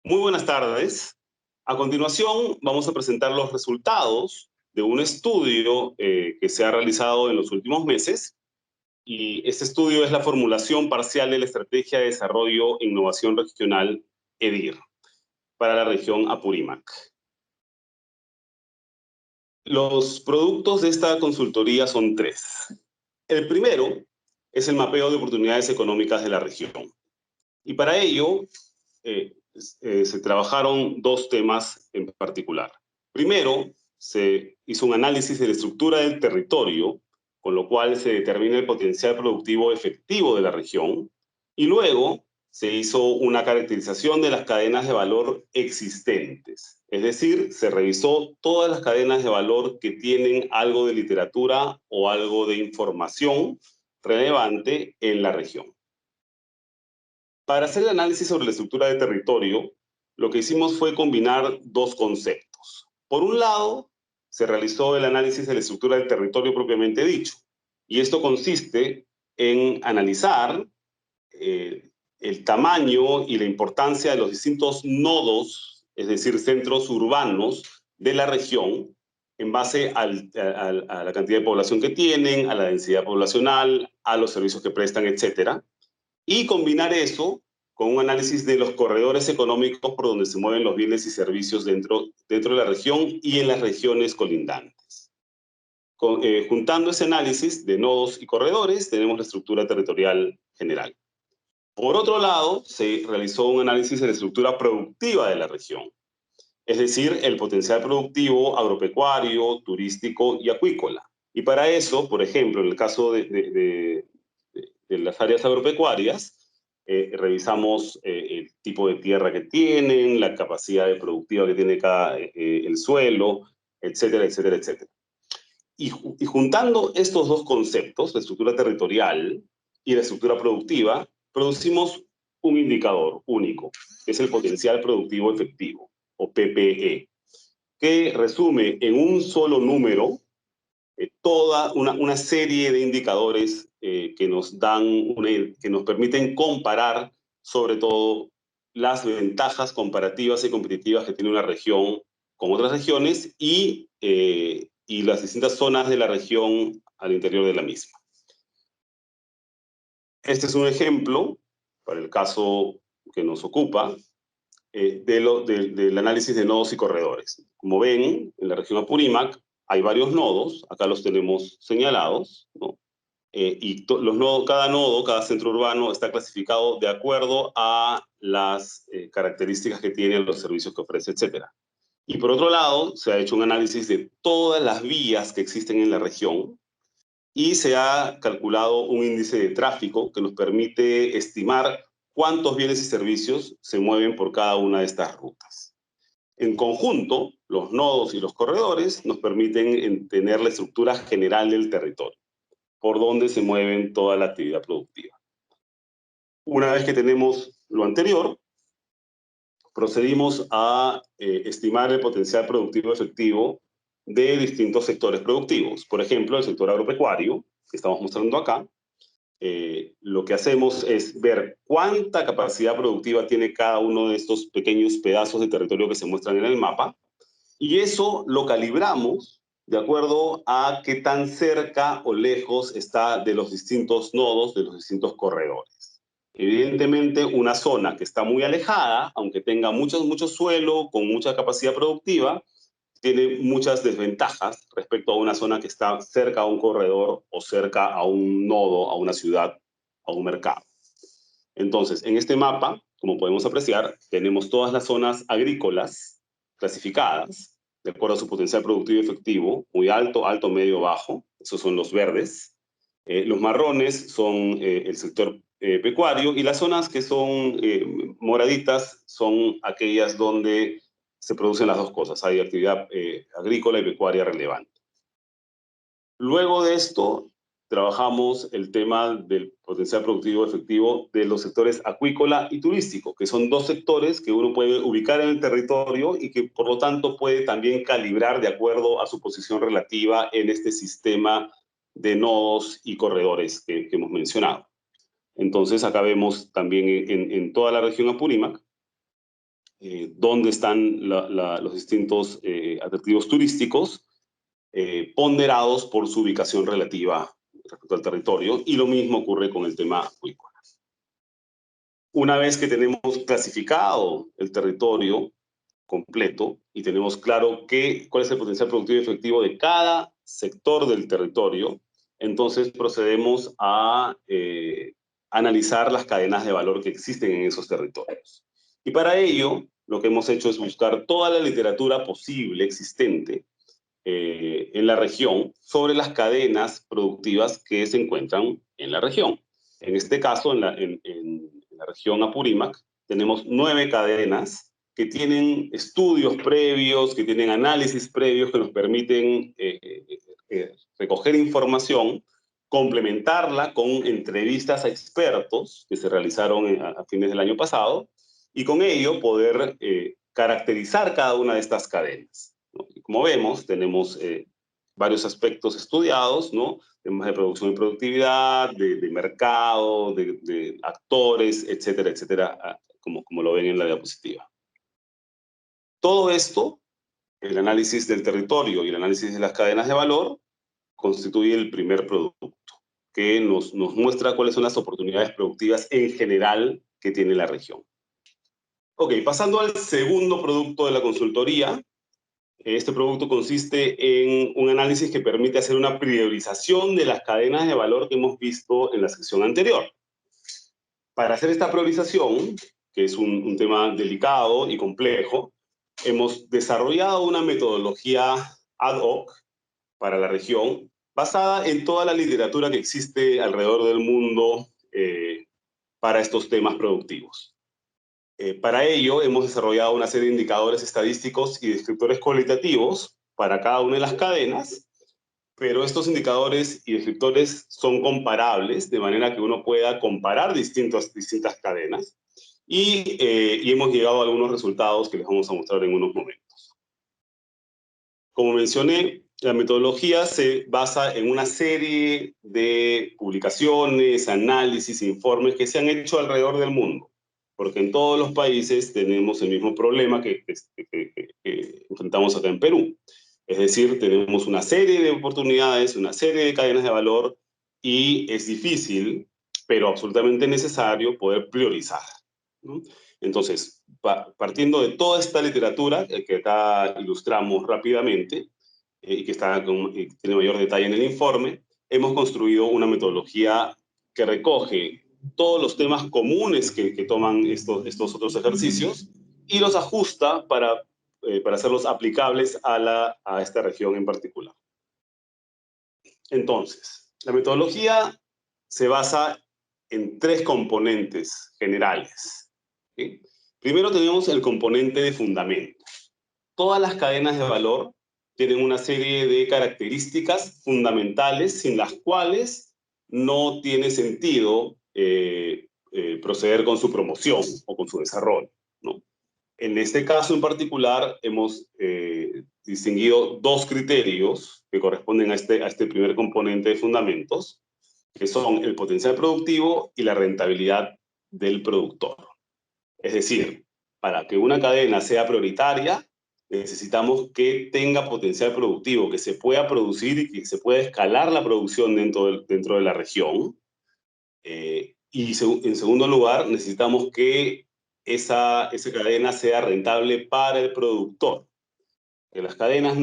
Muy buenas tardes. A continuación, vamos a presentar los resultados de un estudio que se ha realizado en los últimos meses. Y este estudio es la formulación parcial de la Estrategia de Desarrollo e Innovación Regional EDIR para la región Apurímac. Los productos de esta consultoría son tres. El primero es el mapeo de oportunidades económicas de la región. Y para ello se trabajaron dos temas en particular. Primero, se hizo un análisis de la estructura del territorio, con lo cual se determina el potencial productivo efectivo de la región, y luego se hizo una caracterización de las cadenas de valor existentes. Es decir, se revisó todas las cadenas de valor que tienen algo de literatura o algo de información relevante en la región. Para hacer el análisis sobre la estructura de territorio, lo que hicimos fue combinar dos conceptos. Por un lado, se realizó el análisis de la estructura del territorio propiamente dicho, y esto consiste en analizar el tamaño y la importancia de los distintos nodos, es decir, centros urbanos de la región, en base a la cantidad de población que tienen, a la densidad poblacional, a los servicios que prestan, etc. Y combinar eso con un análisis de los corredores económicos por donde se mueven los bienes y servicios dentro de la región y en las regiones colindantes. Juntando ese análisis de nodos y corredores, tenemos la estructura territorial general. Por otro lado, se realizó un análisis de la estructura productiva de la región, es decir, el potencial productivo agropecuario, turístico y acuícola. Y para eso, por ejemplo, en el caso de las áreas agropecuarias, revisamos el tipo de tierra que tienen, la capacidad productiva que tiene el suelo, etcétera, etcétera, etcétera. Y juntando estos dos conceptos, la estructura territorial y la estructura productiva, producimos un indicador único, que es el potencial productivo efectivo, o PPE, que resume en un solo número toda una serie de indicadores que nos permiten comparar sobre todo las ventajas comparativas y competitivas que tiene una región con otras regiones y las distintas zonas de la región al interior de la misma. Este es un ejemplo, para el caso que nos ocupa, del análisis de nodos y corredores. Como ven, en la región Apurímac hay varios nodos, acá los tenemos señalados, ¿no? Cada nodo, cada centro urbano está clasificado de acuerdo a las características que tienen los servicios que ofrece, etc. Y por otro lado, se ha hecho un análisis de todas las vías que existen en la región y se ha calculado un índice de tráfico que nos permite estimar cuántos bienes y servicios se mueven por cada una de estas rutas. En conjunto, los nodos y los corredores nos permiten tener la estructura general del territorio, por donde se mueven toda la actividad productiva. Una vez que tenemos lo anterior, procedimos a estimar el potencial productivo efectivo de distintos sectores productivos. Por ejemplo, el sector agropecuario, que estamos mostrando acá, lo que hacemos es ver cuánta capacidad productiva tiene cada uno de estos pequeños pedazos de territorio que se muestran en el mapa, y eso lo calibramos de acuerdo a qué tan cerca o lejos está de los distintos nodos, de los distintos corredores. Evidentemente, una zona que está muy alejada, aunque tenga mucho suelo, con mucha capacidad productiva, tiene muchas desventajas respecto a una zona que está cerca a un corredor o cerca a un nodo, a una ciudad, a un mercado. Entonces, en este mapa, como podemos apreciar, tenemos todas las zonas agrícolas clasificadas de acuerdo a su potencial productivo efectivo, muy alto, alto, medio, bajo. Esos son los verdes. Los marrones son el sector pecuario, y las zonas que son moraditas son aquellas donde se producen las dos cosas. Hay actividad agrícola y pecuaria relevante. Luego de esto, trabajamos el tema del potencial productivo efectivo de los sectores acuícola y turístico, que son dos sectores que uno puede ubicar en el territorio y que por lo tanto puede también calibrar de acuerdo a su posición relativa en este sistema de nodos y corredores que hemos mencionado. Entonces acá vemos también en toda la región Apurímac dónde están los distintos atractivos turísticos, ponderados por su ubicación relativa respecto al territorio, y lo mismo ocurre con el tema acuícola. Una vez que tenemos clasificado el territorio completo y tenemos claro cuál es el potencial productivo y efectivo de cada sector del territorio, entonces procedemos a analizar las cadenas de valor que existen en esos territorios. Y para ello, lo que hemos hecho es buscar toda la literatura posible existente en la región sobre las cadenas productivas que se encuentran en la región. En este caso, en la región Apurímac, tenemos 9 cadenas que tienen estudios previos, que tienen análisis previos que nos permiten recoger información, complementarla con entrevistas a expertos que se realizaron a fines del año pasado, y con ello poder caracterizar cada una de estas cadenas, ¿no? Y como vemos, tenemos varios aspectos estudiados, ¿no? Temas de producción y productividad, de mercado, de actores, etcétera, etcétera, como lo ven en la diapositiva. Todo esto, el análisis del territorio y el análisis de las cadenas de valor, constituye el primer producto, que nos muestra cuáles son las oportunidades productivas en general que tiene la región. Ok, pasando al segundo producto de la consultoría. Este producto consiste en un análisis que permite hacer una priorización de las cadenas de valor que hemos visto en la sección anterior. Para hacer esta priorización, que es un tema delicado y complejo, hemos desarrollado una metodología ad hoc para la región, basada en toda la literatura que existe alrededor del mundo para estos temas productivos. Para ello, hemos desarrollado una serie de indicadores estadísticos y descriptores cualitativos para cada una de las cadenas, pero estos indicadores y descriptores son comparables, de manera que uno pueda comparar distintas cadenas, y hemos llegado a algunos resultados que les vamos a mostrar en unos momentos. Como mencioné, la metodología se basa en una serie de publicaciones, análisis, informes que se han hecho alrededor del mundo, porque en todos los países tenemos el mismo problema que enfrentamos acá en Perú. Es decir, tenemos una serie de oportunidades, una serie de cadenas de valor, y es difícil, pero absolutamente necesario, poder priorizar, ¿no? Entonces, partiendo de toda esta literatura que acá ilustramos rápidamente, y que tiene mayor detalle en el informe, hemos construido una metodología que recoge todos los temas comunes que toman estos otros ejercicios y los ajusta para hacerlos aplicables a esta región en particular. Entonces, la metodología se basa en 3 componentes generales, ¿sí? Primero tenemos el componente de fundamentos. Todas las cadenas de valor tienen una serie de características fundamentales sin las cuales no tiene sentido proceder con su promoción o con su desarrollo, ¿no? En este caso en particular hemos distinguido 2 criterios que corresponden a este primer componente de fundamentos, que son el potencial productivo y la rentabilidad del productor. Es decir, para que una cadena sea prioritaria, necesitamos que tenga potencial productivo, que se pueda producir y que se pueda escalar la producción dentro de la región. Y en segundo lugar, necesitamos que esa cadena sea rentable para el productor. Que las cadenas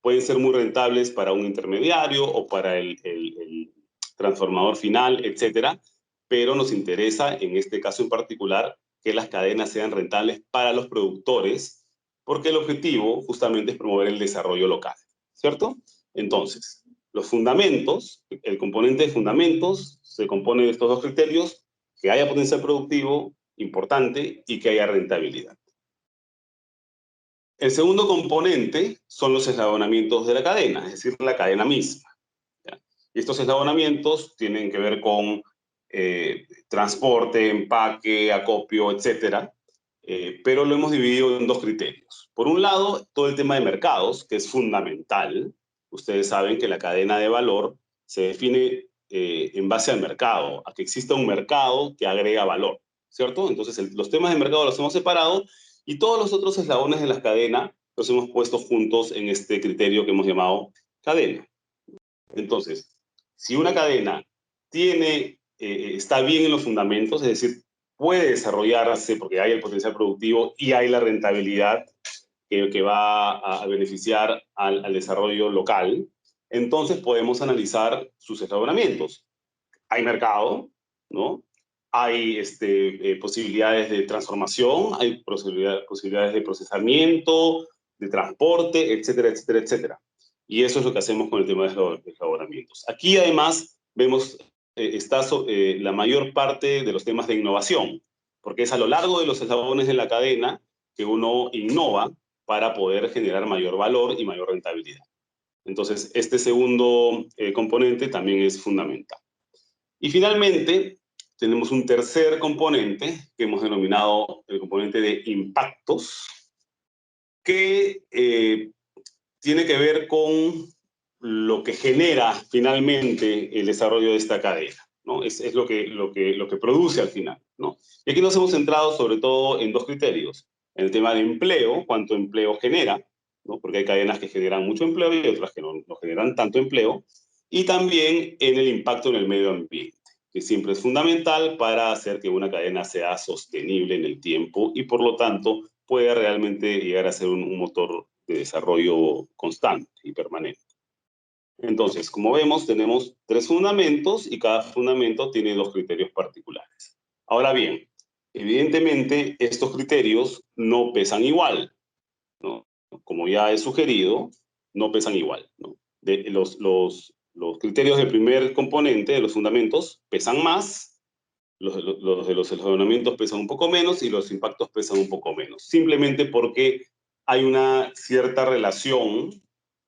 pueden ser muy rentables para un intermediario o para el transformador final, etcétera, pero nos interesa, en este caso en particular, que las cadenas sean rentables para los productores, porque el objetivo justamente es promover el desarrollo local, ¿cierto? Entonces, los fundamentos, el componente de fundamentos se compone de estos 2 criterios: que haya potencial productivo importante y que haya rentabilidad. El segundo componente son los eslabonamientos de la cadena, es decir, la cadena misma, ¿ya? Y estos eslabonamientos tienen que ver con transporte, empaque, acopio, etcétera, pero lo hemos dividido en 2 criterios. Por un lado, todo el tema de mercados, que es fundamental. Ustedes saben que la cadena de valor se define en base al mercado, a que exista un mercado que agrega valor, ¿cierto? Entonces, los temas de mercado los hemos separado, Y todos los otros eslabones de la cadena los hemos puesto juntos en este criterio que hemos llamado cadena. Entonces, si una cadena está bien en los fundamentos, es decir, puede desarrollarse porque hay el potencial productivo y hay la rentabilidad que va a beneficiar al desarrollo local, entonces podemos analizar sus eslabonamientos. Hay mercado, ¿no? Hay posibilidades de transformación, hay posibilidades de procesamiento, de transporte, etcétera, etcétera, etcétera. Y eso es lo que hacemos con el tema de los eslabonamientos. Aquí además vemos la mayor parte de los temas de innovación, porque es a lo largo de los eslabones de la cadena que uno innova para poder generar mayor valor y mayor rentabilidad. Entonces, este segundo componente también es fundamental. Y finalmente, tenemos un tercer componente que hemos denominado el componente de impactos, que tiene que ver con lo que genera finalmente el desarrollo de esta cadena, ¿no? Es lo que produce al final, ¿no? Y aquí nos hemos centrado sobre todo en dos criterios. En el tema de empleo, cuánto empleo genera, ¿no? Porque hay cadenas que generan mucho empleo y otras que no generan tanto empleo. Y también en el impacto en el medio ambiente, que siempre es fundamental para hacer que una cadena sea sostenible en el tiempo y por lo tanto pueda realmente llegar a ser un motor de desarrollo constante y permanente. Entonces, como vemos, tenemos 3 fundamentos y cada fundamento tiene 2 criterios particulares. Ahora bien, evidentemente estos criterios no pesan igual, ¿no? Como ya he sugerido, no pesan igual, ¿no? Los criterios del primer componente, de los fundamentos, pesan más, los de los eslabonamientos pesan un poco menos y los impactos pesan un poco menos. Simplemente porque hay una cierta relación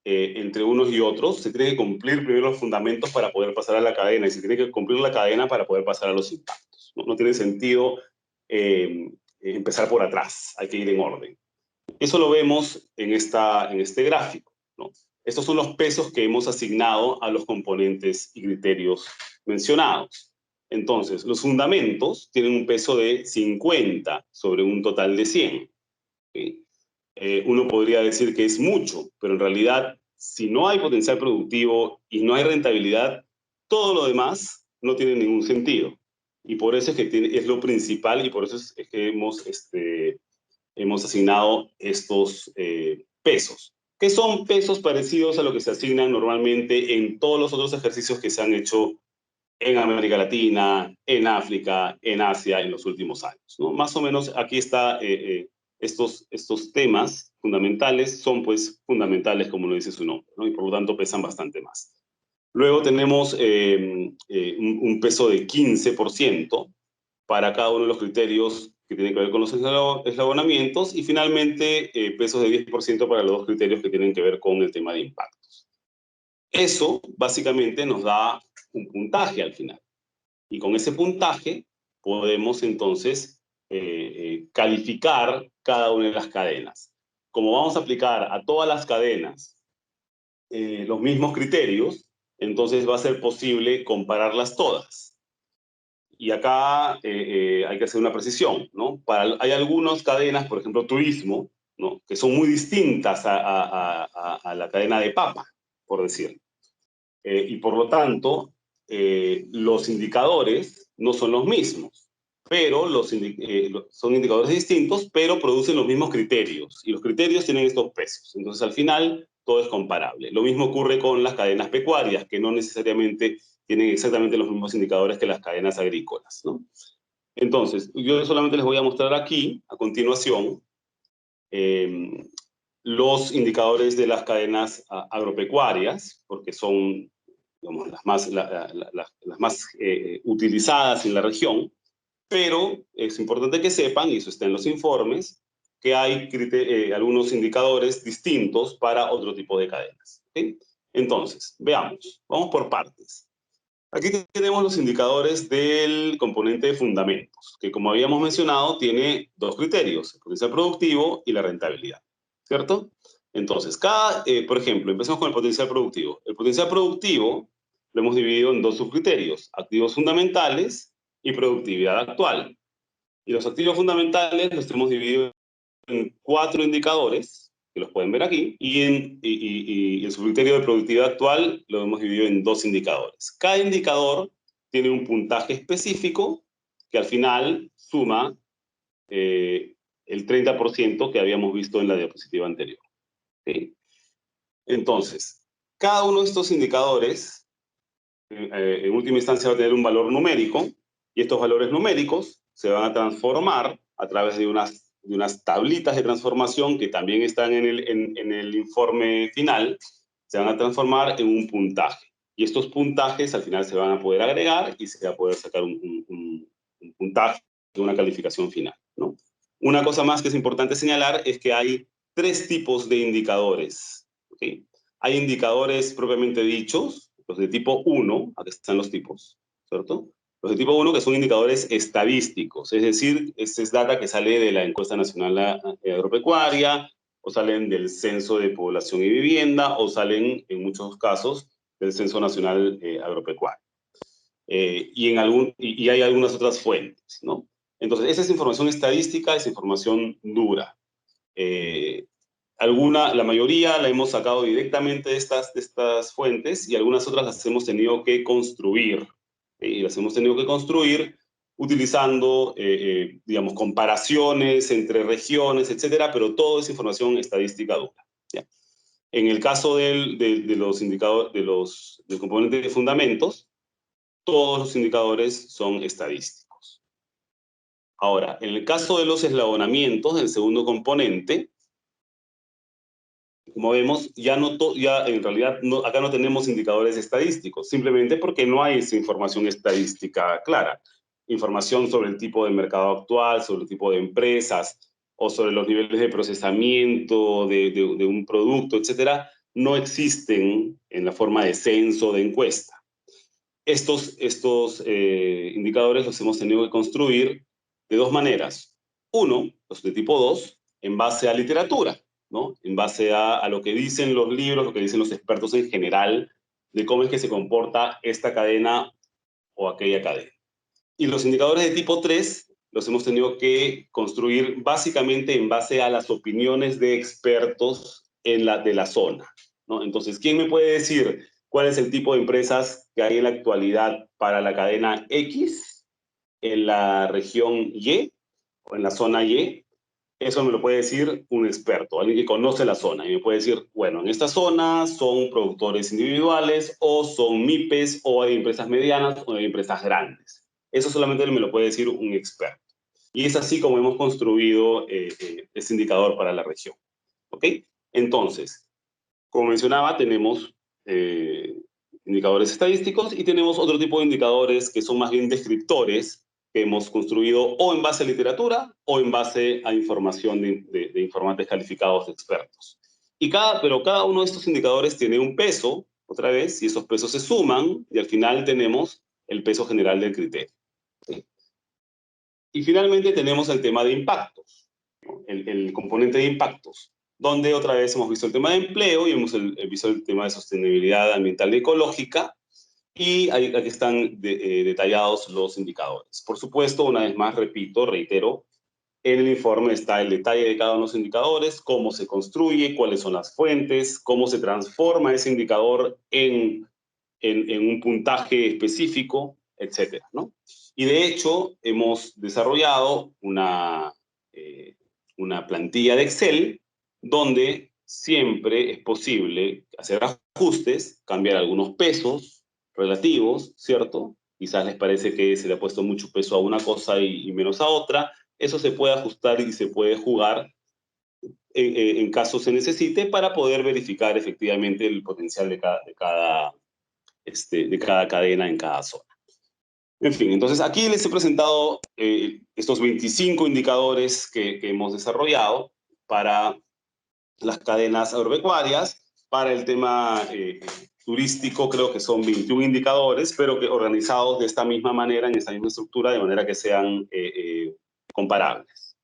entre unos y otros. Se tiene que cumplir primero los fundamentos para poder pasar a la cadena y se tiene que cumplir la cadena para poder pasar a los impactos. No tiene sentido empezar por atrás, hay que ir en orden. Eso lo vemos en este gráfico, ¿no? Estos son los pesos que hemos asignado a los componentes y criterios mencionados. Entonces, los fundamentos tienen un peso de 50 sobre un total de 100. ¿Sí? Uno podría decir que es mucho, pero en realidad, si no hay potencial productivo y no hay rentabilidad, todo lo demás no tiene ningún sentido. Y por eso es que es lo principal y por eso es que hemos asignado estos pesos, que son pesos parecidos a lo que se asignan normalmente en todos los otros ejercicios que se han hecho en América Latina, en África, en Asia en los últimos años, ¿no? Más o menos aquí está, estos temas fundamentales son pues fundamentales como lo dice su nombre, ¿no? Y por lo tanto pesan bastante más. Luego tenemos un peso de 15% para cada uno de los criterios que tienen que ver con los eslabonamientos y finalmente pesos de 10% para los dos criterios que tienen que ver con el tema de impactos. Eso básicamente nos da un puntaje al final. Y con ese puntaje podemos entonces calificar cada una de las cadenas. Como vamos a aplicar a todas las cadenas los mismos criterios, entonces va a ser posible compararlas todas. Y acá hay que hacer una precisión, ¿no? Hay algunas cadenas, por ejemplo, turismo, ¿no? Que son muy distintas a la cadena de papa, por decirlo. Y por lo tanto, los indicadores no son los mismos, pero son indicadores distintos, pero producen los mismos criterios, y los criterios tienen estos pesos. Entonces, al final, todo es comparable. Lo mismo ocurre con las cadenas pecuarias, que no necesariamente tienen exactamente los mismos indicadores que las cadenas agrícolas, ¿no? Entonces, yo solamente les voy a mostrar aquí, a continuación, los indicadores de las cadenas agropecuarias, porque son, digamos, las más utilizadas en la región, pero es importante que sepan, y eso está en los informes, que hay algunos indicadores distintos para otro tipo de cadenas. ¿Sí? Entonces, veamos, vamos por partes. Aquí tenemos los indicadores del componente de fundamentos, que como habíamos mencionado, tiene 2 criterios, el potencial productivo y la rentabilidad, ¿cierto? Entonces, por ejemplo, empecemos con el potencial productivo. El potencial productivo lo hemos dividido en 2 subcriterios, activos fundamentales y productividad actual. Y los activos fundamentales los hemos dividido en 4 indicadores, que los pueden ver aquí, y en su criterio de productividad actual lo hemos dividido en 2 indicadores. Cada indicador tiene un puntaje específico que al final suma el 30% que habíamos visto en la diapositiva anterior. ¿Sí? Entonces, cada uno de estos indicadores, en última instancia, va a tener un valor numérico, y estos valores numéricos se van a transformar a través de unas tablitas de transformación que también están en el informe final, se van a transformar en un puntaje. Y estos puntajes al final se van a poder agregar y se va a poder sacar un puntaje, una calificación final, ¿no? Una cosa más que es importante señalar es que hay 3 tipos de indicadores. ¿Okay? Hay indicadores propiamente dichos, los de tipo 1, aquí están los tipos, ¿cierto? Los de tipo 1 que son indicadores estadísticos, es decir, este es data que sale de la encuesta nacional agropecuaria, o salen del censo de población y vivienda, o salen, en muchos casos, del censo nacional agropecuario. Y hay algunas otras fuentes, ¿no? Entonces, esa es información estadística, es información dura. La mayoría la hemos sacado directamente de estas fuentes, y algunas otras las hemos tenido que construir. Y las hemos tenido que construir utilizando, digamos, comparaciones entre regiones, etcétera, pero todo es información estadística dura. ¿Ya? En el caso de los indicadores, del componente de fundamentos, todos los indicadores son estadísticos. Ahora, en el caso de los eslabonamientos, el segundo componente, como vemos, ya en realidad acá no tenemos indicadores estadísticos, simplemente porque no hay esa información estadística clara. Información sobre el tipo de mercado actual, sobre el tipo de empresas, o sobre los niveles de procesamiento de un producto, etcétera, no existen en la forma de censo, de encuesta. Estos indicadores los hemos tenido que construir de 2 maneras. Uno, los de tipo 2, en base a literatura, ¿no? En base a lo que dicen los libros, lo que dicen los expertos en general, de cómo es que se comporta esta cadena o aquella cadena. Y los indicadores de tipo 3 los hemos tenido que construir básicamente en base a las opiniones de expertos de la zona, ¿no? Entonces, ¿quién me puede decir cuál es el tipo de empresas que hay en la actualidad para la cadena X, en la región Y o en la zona Y? Eso me lo puede decir un experto, alguien que conoce la zona, y me puede decir, bueno, en esta zona son productores individuales, o son MIPES, o hay empresas medianas, o hay empresas grandes. Eso solamente me lo puede decir un experto. Y es así como hemos construido este indicador para la región. ¿Ok? Entonces, como mencionaba, tenemos indicadores estadísticos, y tenemos otro tipo de indicadores que son más bien descriptores, que hemos construido o en base a literatura o en base a información de informantes calificados de expertos. Pero cada uno de estos indicadores tiene un peso, otra vez, y esos pesos se suman, y al final tenemos el peso general del criterio. ¿Sí? Y finalmente tenemos el tema de impactos, ¿no? El componente de impactos, donde otra vez hemos visto el tema de empleo y hemos visto el tema de sostenibilidad ambiental y ecológica, y aquí están detallados los indicadores. Por supuesto, una vez más, reitero, en el informe está el detalle de cada uno de los indicadores, cómo se construye, cuáles son las fuentes, cómo se transforma ese indicador en un puntaje específico, etcétera, ¿no? Y de hecho, hemos desarrollado una plantilla de Excel donde siempre es posible hacer ajustes, cambiar algunos pesos relativos, ¿cierto? Quizás les parece que se le ha puesto mucho peso a una cosa y menos a otra. Eso se puede ajustar y se puede jugar en caso se necesite, para poder verificar efectivamente el potencial de cada cadena en cada zona. En fin, entonces aquí les he presentado estos 25 indicadores que hemos desarrollado para las cadenas agropecuarias. Para el tema turístico creo que son 21 indicadores, pero que organizados de esta misma manera, en esta misma estructura, de manera que sean comparables.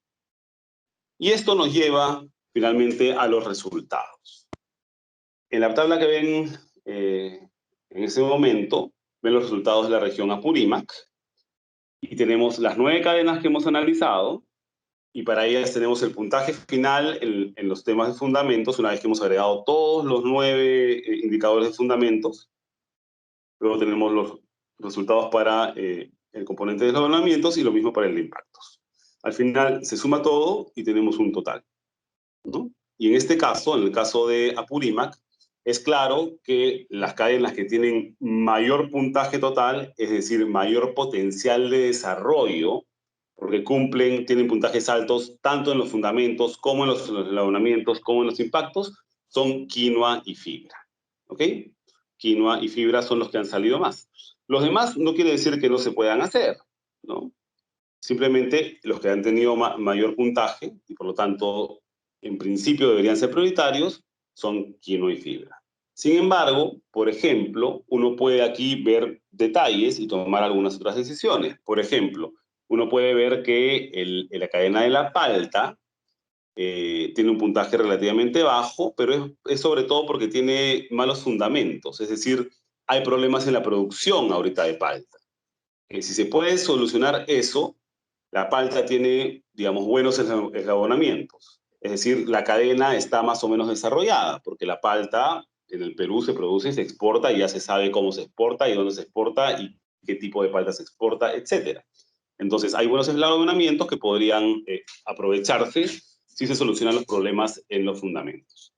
Y esto nos lleva finalmente a los resultados. En la tabla que ven en ese momento, ven los resultados de la región Apurímac, y tenemos las 9 cadenas que hemos analizado, y para ellas tenemos el puntaje final en los temas de fundamentos, una vez que hemos agregado todos los 9 indicadores de fundamentos. Luego tenemos los resultados para el componente de desdoblamientos y lo mismo para el de impactos. Al final se suma todo y tenemos un total, ¿no? Y en este caso, en el caso de Apurímac, es claro que las cadenas que tienen mayor puntaje total, es decir, mayor potencial de desarrollo, porque tienen puntajes altos tanto en los fundamentos como en los desdoblamientos, como en los impactos, son quinoa y fibra. ¿Ok? Quinoa y fibra son los que han salido más. Los demás no quiere decir que no se puedan hacer, ¿no? Simplemente los que han tenido mayor puntaje, y por lo tanto, en principio deberían ser prioritarios, son quinoa y fibra. Sin embargo, por ejemplo, uno puede aquí ver detalles y tomar algunas otras decisiones. Por ejemplo, uno puede ver que la cadena de la palta tiene un puntaje relativamente bajo, pero es sobre todo porque tiene malos fundamentos. Es decir, hay problemas en la producción ahorita de palta. Si se puede solucionar eso, la palta tiene, digamos, buenos eslabonamientos. Es decir, la cadena está más o menos desarrollada, porque la palta en el Perú se produce y se exporta, y ya se sabe cómo se exporta y dónde se exporta y qué tipo de palta se exporta, etc. Entonces, hay buenos eslabonamientos que podrían aprovecharse si se solucionan los problemas en los fundamentos.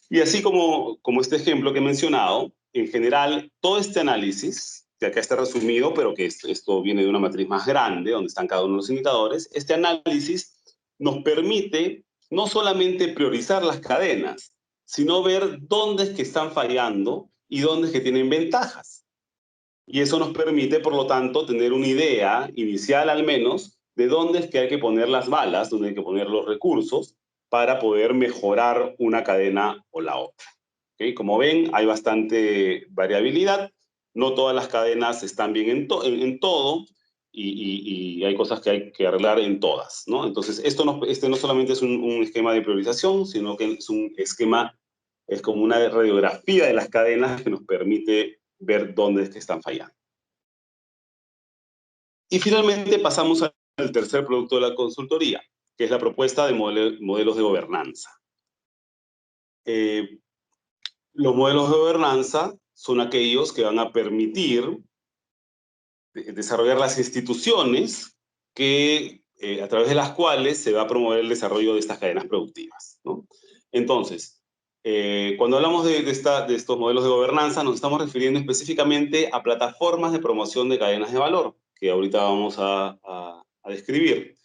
Y así como este ejemplo que he mencionado, en general, todo este análisis, que acá está resumido, pero que esto viene de una matriz más grande, donde están cada uno de los indicadores, este análisis nos permite no solamente priorizar las cadenas, sino ver dónde es que están fallando y dónde es que tienen ventajas. Y eso nos permite, por lo tanto, tener una idea inicial al menos de dónde es que hay que poner las balas, dónde hay que poner los recursos para poder mejorar una cadena o la otra. ¿Okay? Como ven, hay bastante variabilidad. No todas las cadenas están bien en todo y hay cosas que hay que arreglar en todas, ¿no? Entonces, este no solamente es un esquema de priorización, sino que es un esquema, es como una radiografía de las cadenas que nos permite ver dónde es que están fallando. Y finalmente pasamos al tercer producto de la consultoría, que es la propuesta de modelos de gobernanza. Los modelos de gobernanza son aquellos que van a permitir desarrollar las instituciones a través de las cuales se va a promover el desarrollo de estas cadenas productivas, ¿no? Entonces, cuando hablamos de estos modelos de gobernanza, nos estamos refiriendo específicamente a plataformas de promoción de cadenas de valor, que ahorita vamos a describir.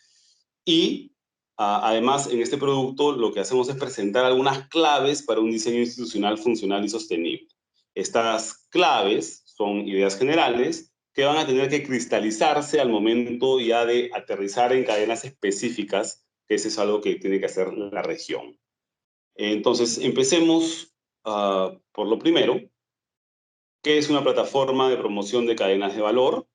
Y además, en este producto lo que hacemos es presentar algunas claves para un diseño institucional funcional y sostenible. Estas claves son ideas generales que van a tener que cristalizarse al momento ya de aterrizar en cadenas específicas, que eso es algo que tiene que hacer la región. Entonces, empecemos por lo primero. ¿Qué es una plataforma de promoción de cadenas de valor?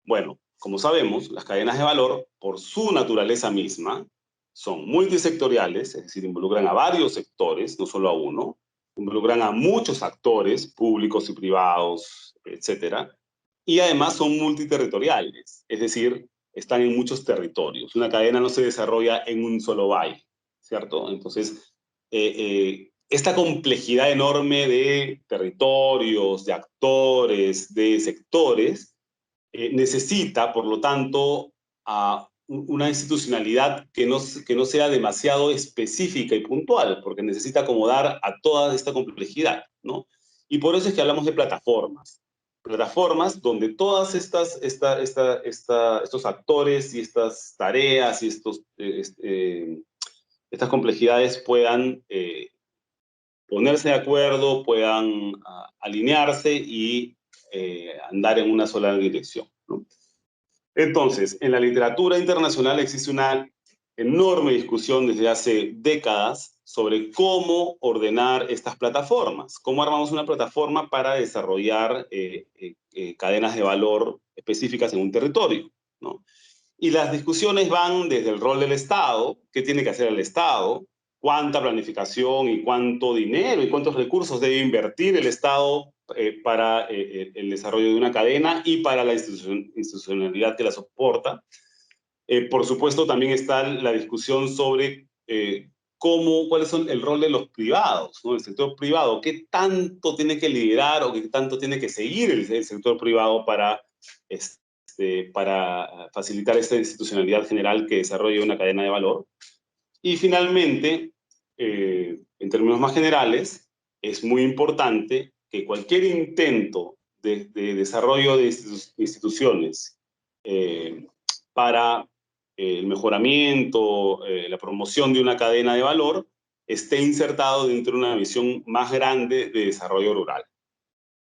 Bueno, como sabemos, las cadenas de valor, por su naturaleza misma, son multisectoriales, es decir, involucran a varios sectores, no solo a uno, involucran a muchos actores, públicos y privados, etc. Y además son multiterritoriales, es decir, están en muchos territorios. Una cadena no se desarrolla en un solo valle, ¿cierto? Entonces, esta complejidad enorme de territorios, de actores, de sectores, necesita, por lo tanto, una institucionalidad que no sea demasiado específica y puntual, porque necesita acomodar a toda esta complejidad, ¿no? Y por eso es que hablamos de plataformas. Plataformas donde todas estos actores y estas tareas y estas complejidades puedan ponerse de acuerdo, puedan alinearse y andar en una sola dirección, ¿no? Entonces, en la literatura internacional existe una enorme discusión desde hace décadas sobre cómo ordenar estas plataformas, cómo armamos una plataforma para desarrollar cadenas de valor específicas en un territorio, ¿no? Y las discusiones van desde el rol del Estado, qué tiene que hacer el Estado, cuánta planificación y cuánto dinero y cuántos recursos debe invertir el Estado para el desarrollo de una cadena y para la institucionalidad que la soporta, Por supuesto, también está la discusión sobre cuál es el rol de los privados, ¿no? El sector privado, qué tanto tiene que liderar o qué tanto tiene que seguir el sector privado para facilitar esta institucionalidad general que desarrolle una cadena de valor. Y finalmente, en términos más generales, es muy importante que cualquier intento de desarrollo de instituciones para el mejoramiento, la promoción de una cadena de valor, esté insertado dentro de una visión más grande de desarrollo rural.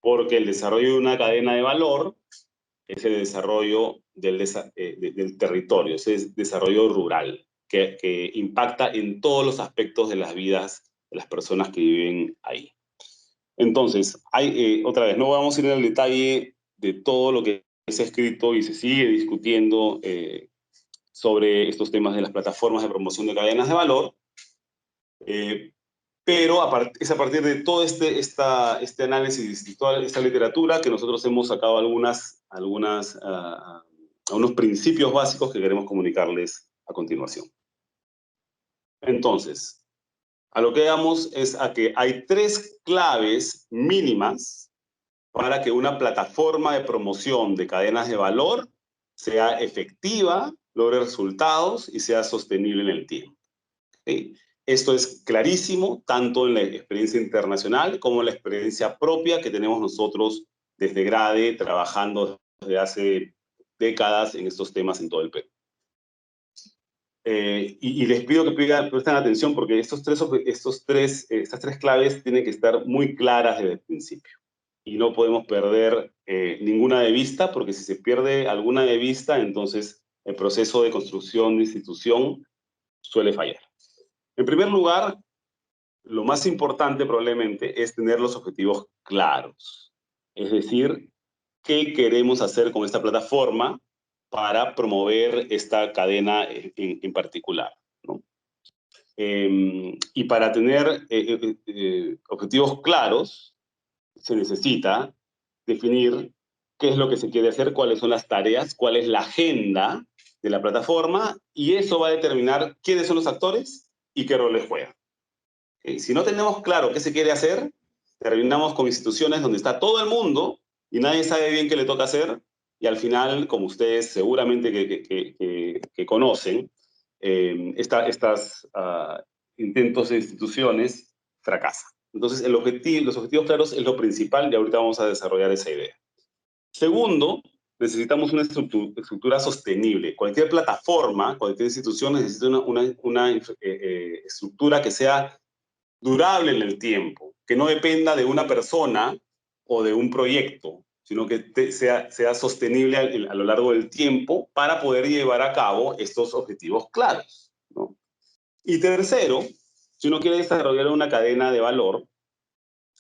Porque el desarrollo de una cadena de valor es el desarrollo del territorio, es el desarrollo rural, que impacta en todos los aspectos de las vidas de las personas que viven ahí. Entonces, otra vez, no vamos a ir en el detalle de todo lo que se ha escrito y se sigue discutiendo sobre estos temas de las plataformas de promoción de cadenas de valor, pero es a partir de todo este análisis y toda esta literatura que nosotros hemos sacado algunos principios básicos que queremos comunicarles a continuación. Entonces, a lo que vamos es a que hay 3 claves mínimas para que una plataforma de promoción de cadenas de valor sea efectiva, logre resultados y sea sostenible en el tiempo. ¿Sí? Esto es clarísimo, tanto en la experiencia internacional como en la experiencia propia que tenemos nosotros desde GRADE, trabajando desde hace décadas en estos temas en todo el Perú. Y les pido que presten atención porque estas 3 claves tienen que estar muy claras desde el principio. Y no podemos perder ninguna de vista, porque si se pierde alguna de vista, entonces el proceso de construcción de institución suele fallar. En primer lugar, lo más importante probablemente es tener los objetivos claros. Es decir, ¿qué queremos hacer con esta plataforma para promover esta cadena en particular, ¿no? Y para tener objetivos claros, se necesita definir qué es lo que se quiere hacer, cuáles son las tareas, cuál es la agenda de la plataforma, y eso va a determinar quiénes son los actores y qué roles juegan. Si no tenemos claro qué se quiere hacer, terminamos con instituciones donde está todo el mundo y nadie sabe bien qué le toca hacer, y al final, como ustedes seguramente que conocen, estos intentos de instituciones fracasan. Entonces, los objetivos claros es lo principal y ahorita vamos a desarrollar esa idea. Segundo, necesitamos una estructura sostenible. Cualquier plataforma, cualquier institución necesita una estructura que sea durable en el tiempo, que no dependa de una persona o de un proyecto, sino que sea sostenible a lo largo del tiempo para poder llevar a cabo estos objetivos claros, ¿no? Y tercero, si uno quiere desarrollar una cadena de valor,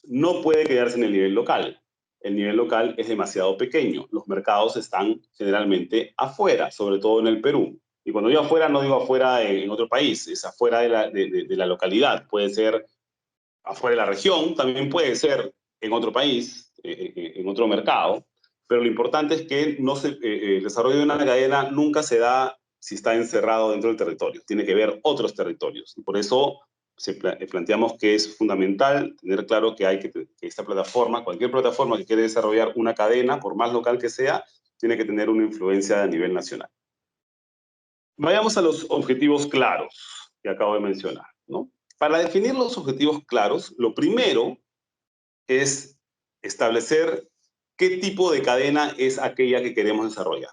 no puede quedarse en el nivel local. El nivel local es demasiado pequeño. Los mercados están generalmente afuera, sobre todo en el Perú. Y cuando digo afuera, no digo afuera en otro país, es afuera de la localidad. Puede ser afuera de la región, también puede ser en otro país, en otro mercado, pero lo importante es que el desarrollo de una cadena nunca se da si está encerrado dentro del territorio, tiene que ver otros territorios. Y por eso planteamos que es fundamental tener claro que esta plataforma, cualquier plataforma que quiere desarrollar una cadena, por más local que sea, tiene que tener una influencia a nivel nacional. Vayamos a los objetivos claros que acabo de mencionar, ¿no? Para definir los objetivos claros, lo primero es establecer qué tipo de cadena es aquella que queremos desarrollar.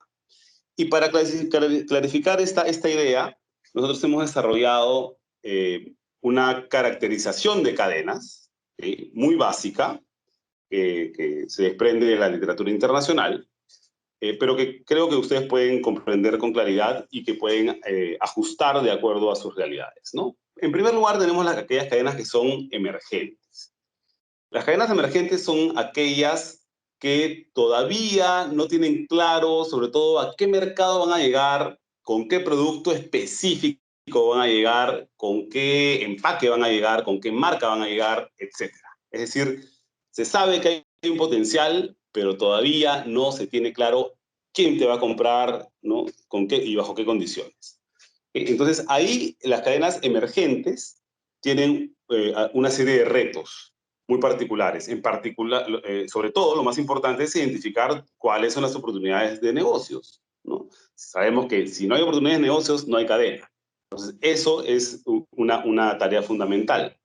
Y para clarificar esta idea, nosotros hemos desarrollado una caracterización de cadenas, ¿sí?, muy básica, que se desprende de la literatura internacional, pero que creo que ustedes pueden comprender con claridad y que pueden ajustar de acuerdo a sus realidades, ¿no? En primer lugar, tenemos aquellas cadenas que son emergentes. Las cadenas emergentes son aquellas que todavía no tienen claro, sobre todo, a qué mercado van a llegar, con qué producto específico van a llegar, con qué empaque van a llegar, con qué marca van a llegar, etc. Es decir, se sabe que hay un potencial, pero todavía no se tiene claro quién te va a comprar, ¿no? Con qué y bajo qué condiciones. Entonces, ahí las cadenas emergentes tienen una serie de retos muy particulares. En particular, sobre todo, lo más importante es identificar cuáles son las oportunidades de negocios, ¿no? Sabemos que si no hay oportunidades de negocios, no hay cadena. Entonces, eso es una tarea fundamental.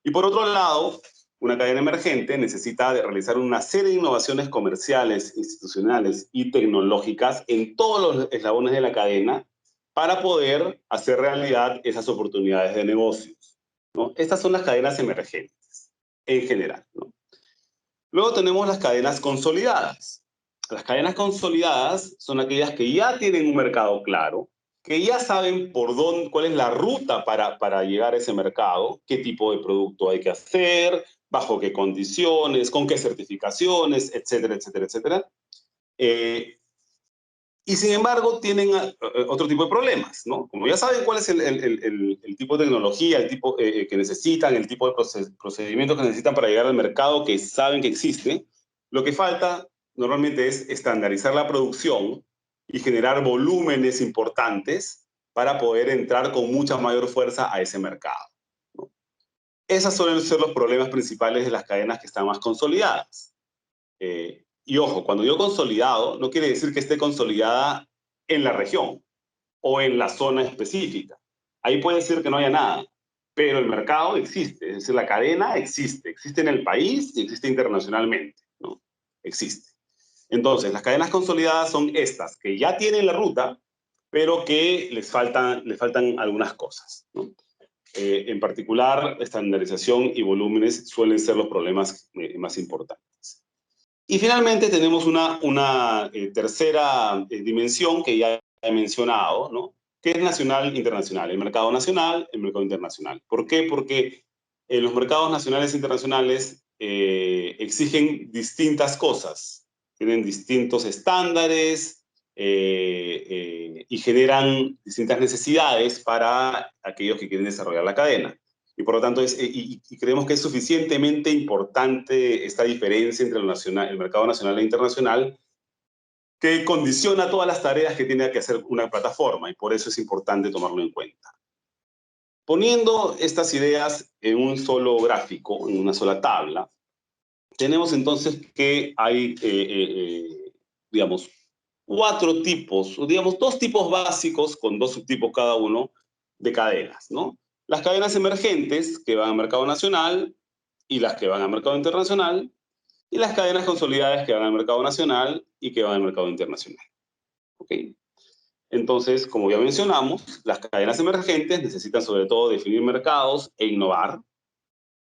Y por otro lado, una cadena emergente necesita de realizar una serie de innovaciones comerciales, institucionales y tecnológicas en todos los eslabones de la cadena para poder hacer realidad esas oportunidades de negocios, ¿no? Estas son las cadenas emergentes en general, ¿no? Luego tenemos las cadenas consolidadas. Las cadenas consolidadas son aquellas que ya tienen un mercado claro, que ya saben por dónde, cuál es la ruta para llegar a ese mercado, qué tipo de producto hay que hacer, bajo qué condiciones, con qué certificaciones, etcétera, etcétera, etcétera. Y sin embargo tienen otro tipo de problemas, ¿no? Como ya saben cuál es el tipo de tecnología, el tipo que necesitan, el tipo de procedimientos que necesitan para llegar al mercado que saben que existe, lo que falta normalmente es estandarizar la producción y generar volúmenes importantes para poder entrar con mucha mayor fuerza a ese mercado, ¿no? Esos suelen ser los problemas principales de las cadenas que están más consolidadas. Y ojo, cuando digo consolidado, no quiere decir que esté consolidada en la región o en la zona específica. Ahí puede ser que no haya nada, pero el mercado existe, es decir, la cadena existe en el país y existe internacionalmente, ¿no? Existe. Entonces, las cadenas consolidadas son estas, que ya tienen la ruta, pero que les faltan algunas cosas, ¿no? En particular, estandarización y volúmenes suelen ser los problemas más importantes. Y finalmente tenemos una tercera dimensión que ya he mencionado, ¿no? Que es nacional e internacional. El mercado nacional, el mercado internacional. ¿Por qué? Porque los mercados nacionales e internacionales exigen distintas cosas, tienen distintos estándares y generan distintas necesidades para aquellos que quieren desarrollar la cadena. Y por lo tanto, creemos que es suficientemente importante esta diferencia entre el mercado nacional e internacional que condiciona todas las tareas que tiene que hacer una plataforma y por eso es importante tomarlo en cuenta. Poniendo estas ideas en un solo gráfico, en una sola tabla, tenemos entonces que hay, digamos, cuatro tipos, o digamos, dos tipos básicos con dos subtipos cada uno de cadenas, ¿no? Las cadenas emergentes que van al mercado nacional y las que van al mercado internacional, y las cadenas consolidadas que van al mercado nacional y que van al mercado internacional. ¿Ok? Entonces, como ya mencionamos, las cadenas emergentes necesitan sobre todo definir mercados e innovar,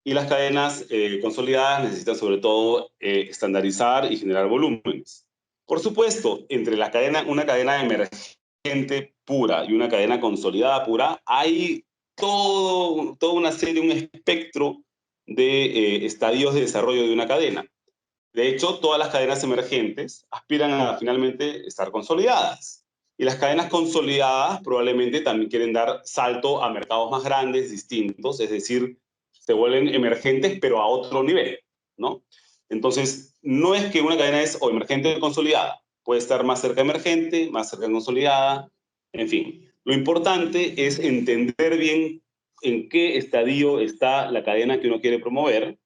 y las cadenas consolidadas necesitan sobre todo estandarizar y generar volúmenes. Por supuesto, entre una cadena emergente pura y una cadena consolidada pura, hay toda una serie, un espectro de estadios de desarrollo de una cadena. De hecho, todas las cadenas emergentes aspiran a finalmente estar consolidadas. Y las cadenas consolidadas probablemente también quieren dar salto a mercados más grandes, distintos, es decir, se vuelven emergentes pero a otro nivel, ¿no? Entonces, no es que una cadena es o emergente o consolidada. Puede estar más cerca emergente, más cerca consolidada, en fin. Lo importante es entender bien en qué estadio está la cadena que uno quiere promover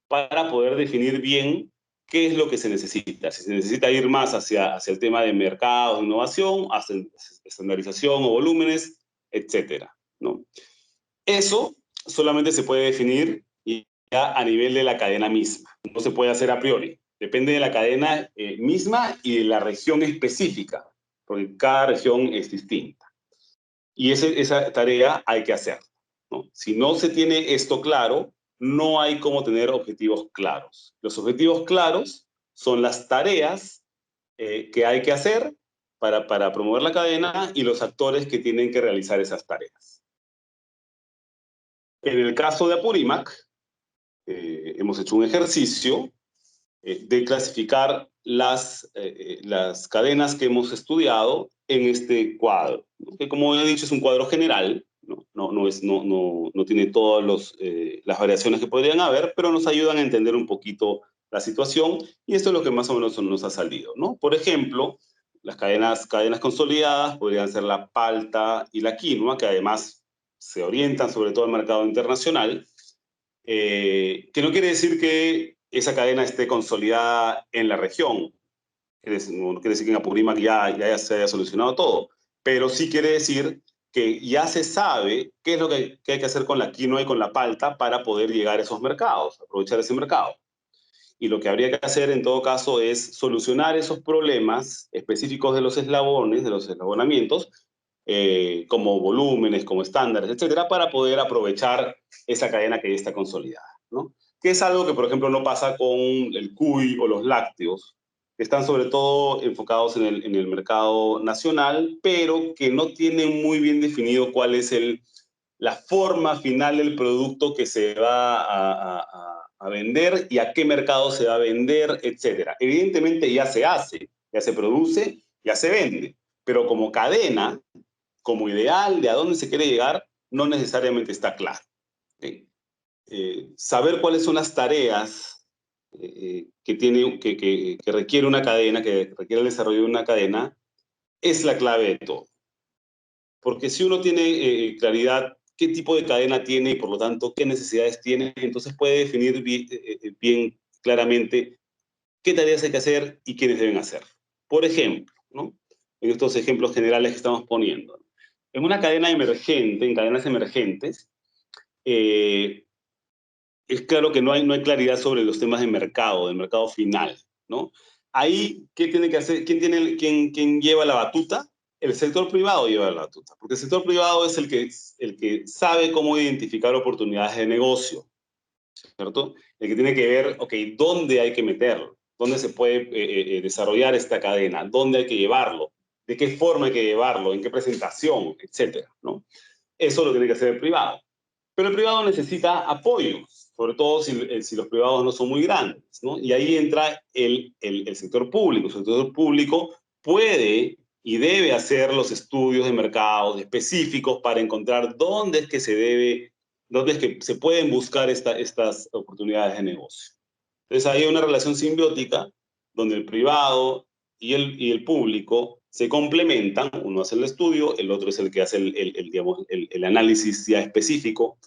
para poder definir bien qué es lo que se necesita. Si se necesita ir más hacia el tema de mercado, innovación, hacia estandarización o volúmenes, etcétera, ¿no? Eso solamente se puede definir ya a nivel de la cadena misma. No se puede hacer a priori. Depende de la cadena misma y de la región específica, porque cada región es distinta. Y esa tarea hay que hacer, ¿no? Si no se tiene esto claro, no hay cómo tener objetivos claros. Los objetivos claros son las tareas que hay que hacer para promover la cadena y los actores que tienen que realizar esas tareas. En el caso de Apurímac, hemos hecho un ejercicio de clasificar las cadenas que hemos estudiado en este cuadro, ¿no? Que como he dicho es un cuadro general, no tiene todas las variaciones que podrían haber, pero nos ayudan a entender un poquito la situación y esto es lo que más o menos nos ha salido, ¿no? Por ejemplo, Las cadenas consolidadas podrían ser la palta y la quinoa, que además se orientan sobre todo al mercado internacional, que no quiere decir que esa cadena esté consolidada en la región. No quiere decir que en Apurímac ya se haya solucionado todo, pero sí quiere decir que ya se sabe qué es lo que hay que hacer con la quinoa y con la palta para poder llegar a esos mercados, aprovechar ese mercado. Y lo que habría que hacer en todo caso es solucionar esos problemas específicos de los eslabones, de los eslabonamientos, como volúmenes, como estándares, etcétera, para poder aprovechar esa cadena que ya está consolidada, ¿no? Que es algo que, por ejemplo, no pasa con el cuy o los lácteos, que están sobre todo enfocados en el mercado nacional, pero que no tienen muy bien definido cuál es la forma final del producto que se va a vender y a qué mercado se va a vender, etcétera. Evidentemente ya se hace, ya se produce, ya se vende, pero como cadena, como ideal de a dónde se quiere llegar, no necesariamente está claro. ¿Okay? Saber cuáles son las tareas que requiere una cadena, que requiere el desarrollo de una cadena, es la clave de todo. Porque si uno tiene claridad qué tipo de cadena tiene y por lo tanto qué necesidades tiene, entonces puede definir bien claramente qué tareas hay que hacer y quiénes deben hacer. Por ejemplo, ¿no? En estos ejemplos generales que estamos poniendo. En una cadena emergente, en cadenas emergentes, es claro que no hay claridad sobre los temas de mercado, del mercado final, ¿no? Ahí, ¿qué tiene que hacer? ¿Quién lleva la batuta? El sector privado lleva la batuta, porque el sector privado es el que sabe cómo identificar oportunidades de negocio, ¿cierto? El que tiene que ver, ok, ¿dónde hay que meterlo? ¿Dónde se puede desarrollar esta cadena? ¿Dónde hay que llevarlo? ¿De qué forma hay que llevarlo? ¿En qué presentación? Etcétera, ¿no? Eso lo tiene que hacer el privado. Pero el privado necesita apoyo, sobre todo si los privados no son muy grandes, ¿no? Y ahí entra el sector público. El sector público puede y debe hacer los estudios de mercados específicos para encontrar dónde es que dónde es que se pueden buscar estas oportunidades de negocio. Entonces hay una relación simbiótica donde el privado y el público se complementan, uno hace el estudio, el otro es el que hace digamos, el análisis ya específico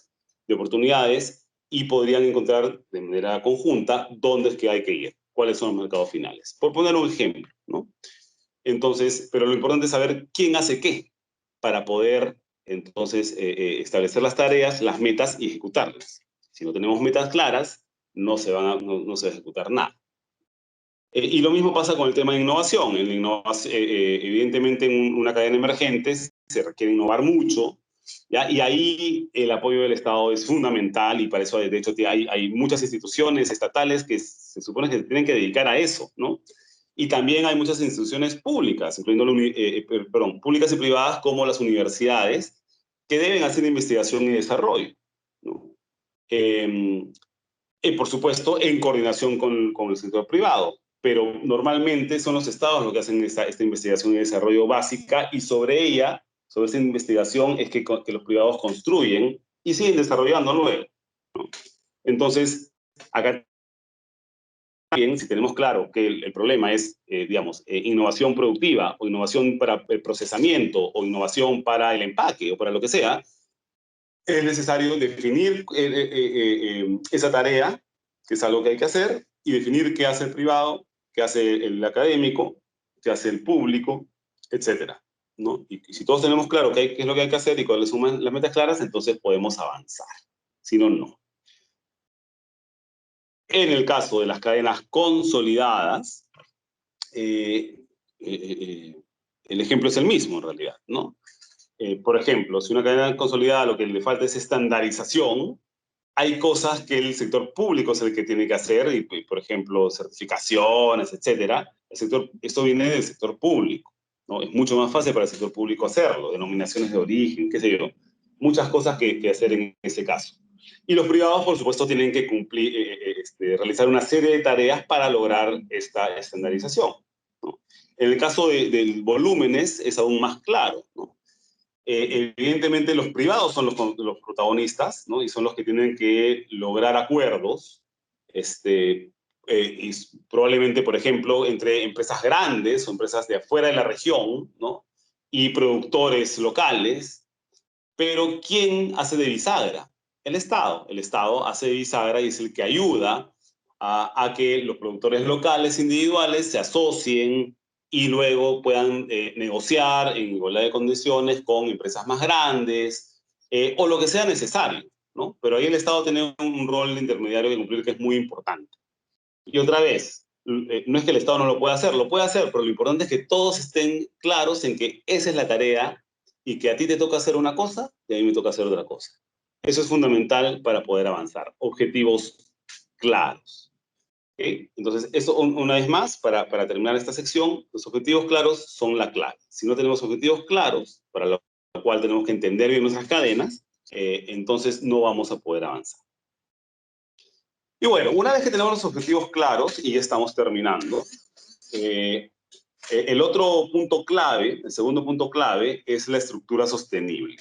de oportunidades y podrían encontrar de manera conjunta dónde es que hay que ir, cuáles son los mercados finales. Por poner un ejemplo, ¿no? Entonces, pero lo importante es saber quién hace qué para poder entonces establecer las tareas, las metas y ejecutarlas. Si no tenemos metas claras, no se va a ejecutar nada. Y lo mismo pasa con el tema de innovación. En la innovación evidentemente, en una cadena emergente se requiere innovar mucho, ¿ya? Y ahí el apoyo del Estado es fundamental y para eso, de hecho, hay muchas instituciones estatales que se supone que se tienen que dedicar a eso, ¿no? Y también hay muchas instituciones públicas, incluyendo públicas y privadas como las universidades, que deben hacer investigación y desarrollo, ¿no? Por supuesto, en coordinación con el sector privado, pero normalmente son los estados los que hacen esta investigación y desarrollo básica y sobre ella, sobre esa investigación, es que los privados construyen y siguen desarrollando luego, ¿no? Entonces, acá también, si tenemos claro que el problema es, digamos, innovación productiva o innovación para el procesamiento o innovación para el empaque o para lo que sea, es necesario definir esa tarea, que es algo que hay que hacer, y definir qué hace el privado, qué hace el académico, qué hace el público, etcétera, ¿no? Y si todos tenemos claro qué es lo que hay que hacer y cuáles son las metas claras, entonces podemos avanzar. Si no, no. En el caso de las cadenas consolidadas, el ejemplo es el mismo en realidad, ¿no? Por ejemplo, si una cadena consolidada lo que le falta es estandarización, hay cosas que el sector público es el que tiene que hacer, y por ejemplo, certificaciones, etcétera. Esto viene del sector público, ¿no? Es mucho más fácil para el sector público hacerlo, denominaciones de origen, qué sé yo. Muchas cosas que hacer en ese caso. Y los privados, por supuesto, tienen que realizar una serie de tareas para lograr esta estandarización, ¿no? En el caso de volúmenes es aún más claro, ¿no? Evidentemente los privados son los protagonistas, ¿no? Y son los que tienen que lograr acuerdos y probablemente, por ejemplo, entre empresas grandes o empresas de afuera de la región, ¿no? Y productores locales, pero ¿quién hace de bisagra? El Estado. El Estado hace de bisagra y es el que ayuda a que los productores locales individuales se asocien y luego puedan negociar en igualdad de condiciones con empresas más grandes o lo que sea necesario, ¿no? Pero ahí el Estado tiene un rol intermediario que cumplir que es muy importante. Y otra vez, no es que el Estado no lo pueda hacer, lo puede hacer, pero lo importante es que todos estén claros en que esa es la tarea y que a ti te toca hacer una cosa y a mí me toca hacer otra cosa. Eso es fundamental para poder avanzar. Objetivos claros. ¿Okay? Entonces, eso una vez más, para terminar esta sección, los objetivos claros son la clave. Si no tenemos objetivos claros, para lo cual tenemos que entender bien nuestras cadenas, entonces no vamos a poder avanzar. Y bueno, una vez que tenemos los objetivos claros, y ya estamos terminando, el otro punto clave, el segundo punto clave, es la estructura sostenible.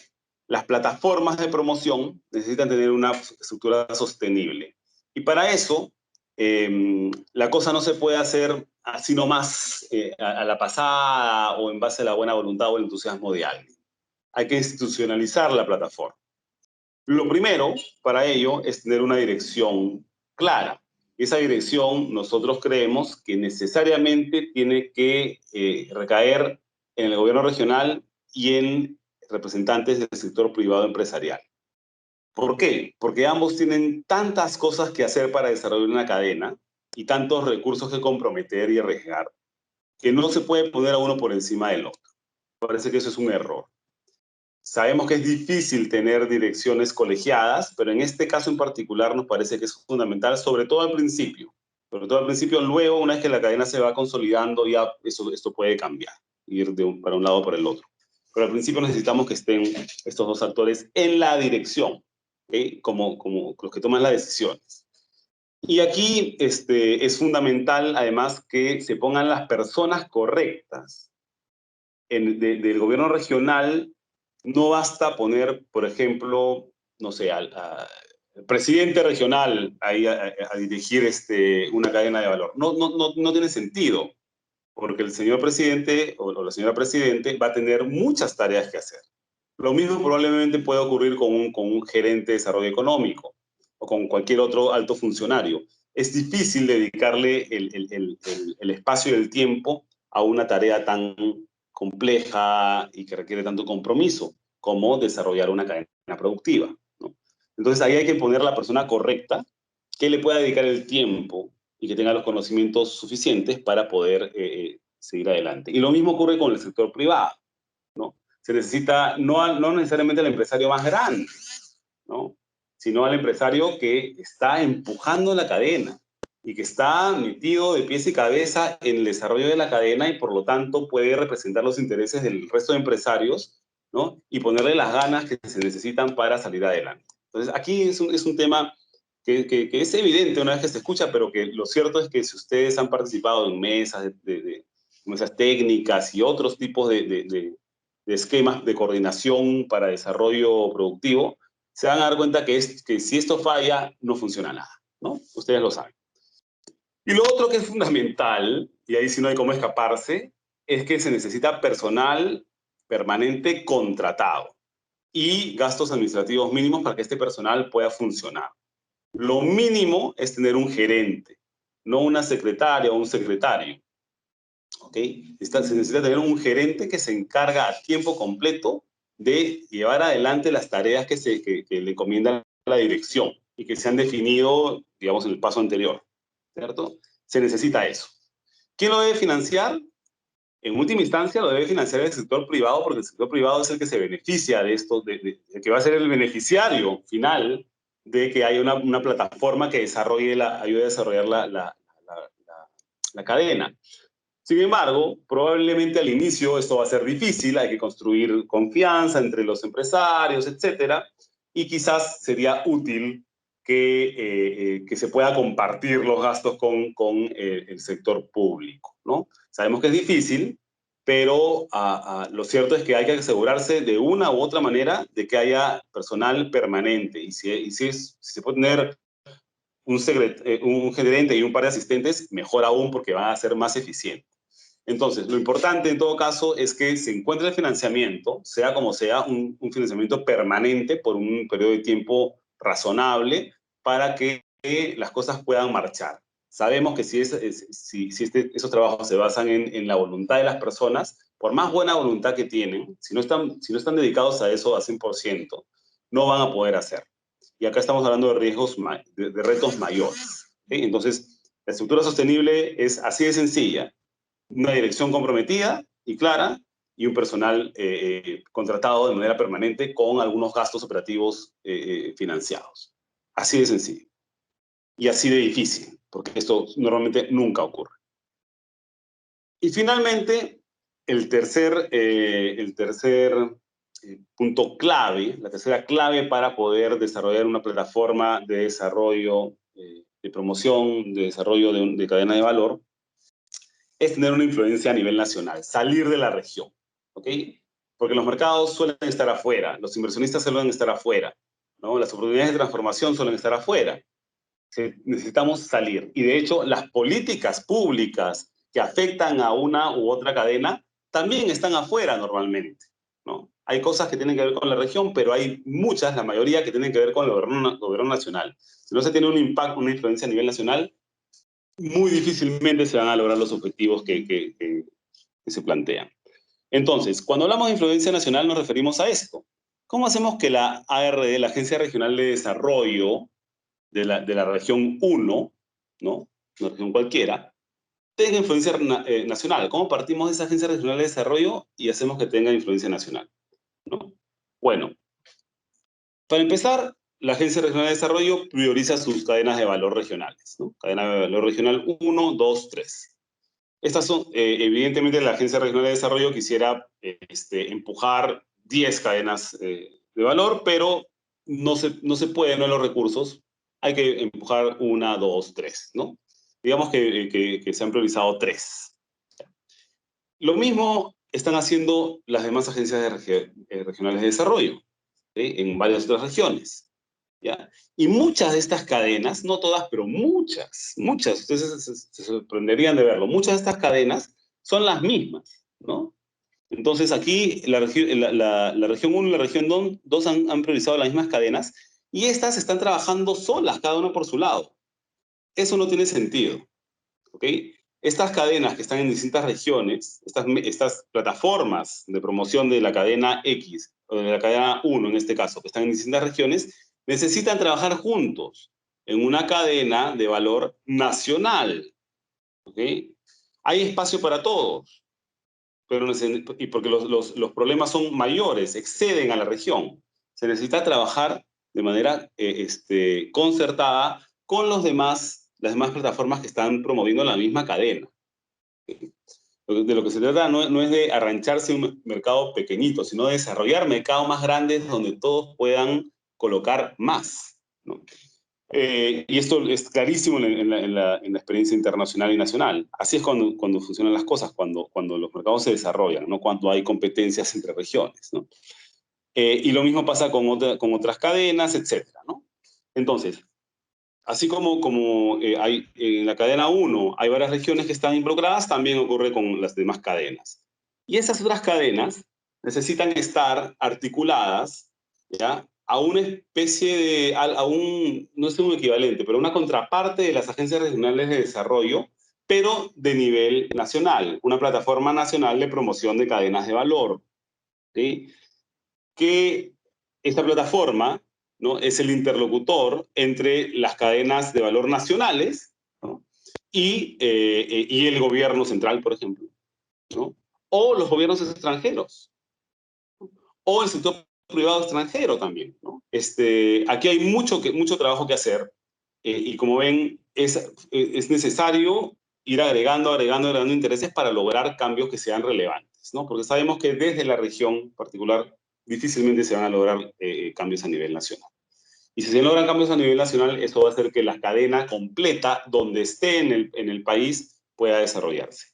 Las plataformas de promoción necesitan tener una estructura sostenible. Y para eso, la cosa no se puede hacer así nomás a la pasada o en base a la buena voluntad o el entusiasmo de alguien. Hay que institucionalizar la plataforma. Lo primero para ello es tener una dirección clara. Esa dirección nosotros creemos que necesariamente tiene que recaer en el gobierno regional y en representantes del sector privado empresarial. ¿Por qué? Porque ambos tienen tantas cosas que hacer para desarrollar una cadena y tantos recursos que comprometer y arriesgar que no se puede poner a uno por encima del otro. Parece que eso es un error. Sabemos que es difícil tener direcciones colegiadas, pero en este caso en particular nos parece que es fundamental, sobre todo al principio. Sobre todo al principio, luego, una vez que la cadena se va consolidando, ya esto puede cambiar, ir para un lado o para el otro. Pero al principio necesitamos que estén estos dos actores en la dirección, ¿okay? como los que toman las decisiones. Y aquí es fundamental, además, que se pongan las personas correctas del gobierno regional. No basta poner, por ejemplo, no sé, al presidente regional ahí a dirigir una cadena de valor. No tiene sentido, porque el señor presidente o la señora presidente va a tener muchas tareas que hacer. Lo mismo probablemente puede ocurrir con un gerente de desarrollo económico o con cualquier otro alto funcionario. Es difícil dedicarle el espacio y el tiempo a una tarea tan compleja y que requiere tanto compromiso como desarrollar una cadena productiva, ¿no? Entonces ahí hay que poner la persona correcta que le pueda dedicar el tiempo y que tenga los conocimientos suficientes para poder seguir adelante. Y lo mismo ocurre con el sector privado, ¿no? Se necesita no necesariamente al empresario más grande, ¿no? Sino al empresario que está empujando la cadena y que está metido de pies y cabeza en el desarrollo de la cadena y por lo tanto puede representar los intereses del resto de empresarios, ¿no? Y ponerle las ganas que se necesitan para salir adelante. Entonces, aquí es un tema que es evidente una vez que se escucha, pero que lo cierto es que si ustedes han participado en mesas, mesas técnicas y otros tipos de esquemas de coordinación para desarrollo productivo, se van a dar cuenta que si esto falla, no funciona nada, ¿no? Ustedes lo saben. Y lo otro que es fundamental, y ahí sí no hay cómo escaparse, es que se necesita personal permanente contratado y gastos administrativos mínimos para que este personal pueda funcionar. Lo mínimo es tener un gerente, no una secretaria o un secretario. ¿Okay? Se necesita tener un gerente que se encarga a tiempo completo de llevar adelante las tareas que le encomienda la dirección y que se han definido, digamos, en el paso anterior, ¿cierto? Se necesita eso. ¿Quién lo debe financiar? En última instancia lo debe financiar el sector privado, porque el sector privado es el que se beneficia de esto, el que va a ser el beneficiario final de que haya una plataforma que ayude a desarrollar la cadena. Sin embargo, probablemente al inicio esto va a ser difícil, hay que construir confianza entre los empresarios, etcétera, y quizás sería útil que se pueda compartir los gastos con el sector público, ¿no? Sabemos que es difícil, pero lo cierto es que hay que asegurarse de una u otra manera de que haya personal permanente, y si se puede tener un gerente y un par de asistentes, mejor aún porque van a ser más eficientes. Entonces, lo importante en todo caso es que se encuentre el financiamiento, sea como sea, un financiamiento permanente por un periodo de tiempo razonable para que las cosas puedan marchar. Sabemos que si esos trabajos se basan en la voluntad de las personas, por más buena voluntad que tienen, si no están dedicados a eso a 100%, no van a poder hacer. Y acá estamos hablando de riesgos, de retos mayores. ¿Sí? Entonces, la estructura sostenible es así de sencilla. Una dirección comprometida y clara y un personal contratado de manera permanente con algunos gastos operativos financiados. Así de sencillo. Y así de difícil, porque esto normalmente nunca ocurre. Y finalmente, el tercer punto clave, la tercera clave para poder desarrollar una plataforma de desarrollo, de promoción, de desarrollo de cadena de valor, es tener una influencia a nivel nacional, salir de la región, ¿ok? Porque los mercados suelen estar afuera, los inversionistas suelen estar afuera, ¿no? Las oportunidades de transformación suelen estar afuera. Necesitamos salir. Y de hecho, las políticas públicas que afectan a una u otra cadena también están afuera normalmente, ¿no? Hay cosas que tienen que ver con la región, pero hay muchas, la mayoría, que tienen que ver con el gobierno nacional. Si no se tiene un impacto, una influencia a nivel nacional, muy difícilmente se van a lograr los objetivos que se plantean. Entonces, cuando hablamos de influencia nacional nos referimos a esto. ¿Cómo hacemos que la ARD, la Agencia Regional de Desarrollo de la región 1, ¿no? Una región cualquiera, tenga influencia nacional? ¿Cómo partimos de esa Agencia Regional de Desarrollo y hacemos que tenga influencia nacional, ¿no? Bueno, para empezar, la Agencia Regional de Desarrollo prioriza sus cadenas de valor regionales, ¿no? Cadena de valor regional 1, 2, 3. Estas son, evidentemente, la Agencia Regional de Desarrollo quisiera empujar 10 cadenas de valor, pero no se puede, no hay los recursos. Hay que empujar 1, 2, 3, ¿no? Digamos que se han priorizado 3. Lo mismo están haciendo las demás agencias regionales de desarrollo, ¿sí? En varias otras regiones, ¿ya? Y muchas de estas cadenas, no todas, pero muchas, ustedes se sorprenderían de verlo, muchas de estas cadenas son las mismas, ¿no? Entonces aquí la región 1 y la región 2 han priorizado las mismas cadenas y estas están trabajando solas, cada una por su lado. Eso no tiene sentido, ¿ok? Estas cadenas que están en distintas regiones, estas plataformas de promoción de la cadena X, o de la cadena 1 en este caso, que están en distintas regiones, necesitan trabajar juntos en una cadena de valor nacional, ¿ok? Hay espacio para todos, y porque los problemas son mayores, exceden a la región. Se necesita trabajar de manera concertada con las demás plataformas que están promoviendo la misma cadena. De lo que se trata no es de arrancharse un mercado pequeñito, sino de desarrollar mercados más grandes donde todos puedan colocar más, ¿no? Y esto es clarísimo en la experiencia internacional y nacional. Así es cuando funcionan las cosas, cuando los mercados se desarrollan, no cuando hay competencias entre regiones, ¿no? Y lo mismo pasa con otras cadenas, etcétera, ¿no? Entonces, así como hay en la cadena 1 hay varias regiones que están involucradas, también ocurre con las demás cadenas. Y esas otras cadenas necesitan estar articuladas, ¿ya? A una especie de, no es un equivalente, pero una contraparte de las agencias regionales de desarrollo, pero de nivel nacional, una plataforma nacional de promoción de cadenas de valor, ¿sí? Que esta plataforma, ¿no?, es el interlocutor entre las cadenas de valor nacionales, ¿no?, y el gobierno central, por ejemplo, ¿no?, o los gobiernos extranjeros, o el sector privado extranjero también, ¿no? Aquí hay mucho trabajo que hacer, y como ven, es necesario ir agregando intereses para lograr cambios que sean relevantes, ¿no? Porque sabemos que desde la región particular difícilmente se van a lograr cambios a nivel nacional. Y si se logran cambios a nivel nacional, eso va a hacer que la cadena completa, donde esté en el país, pueda desarrollarse.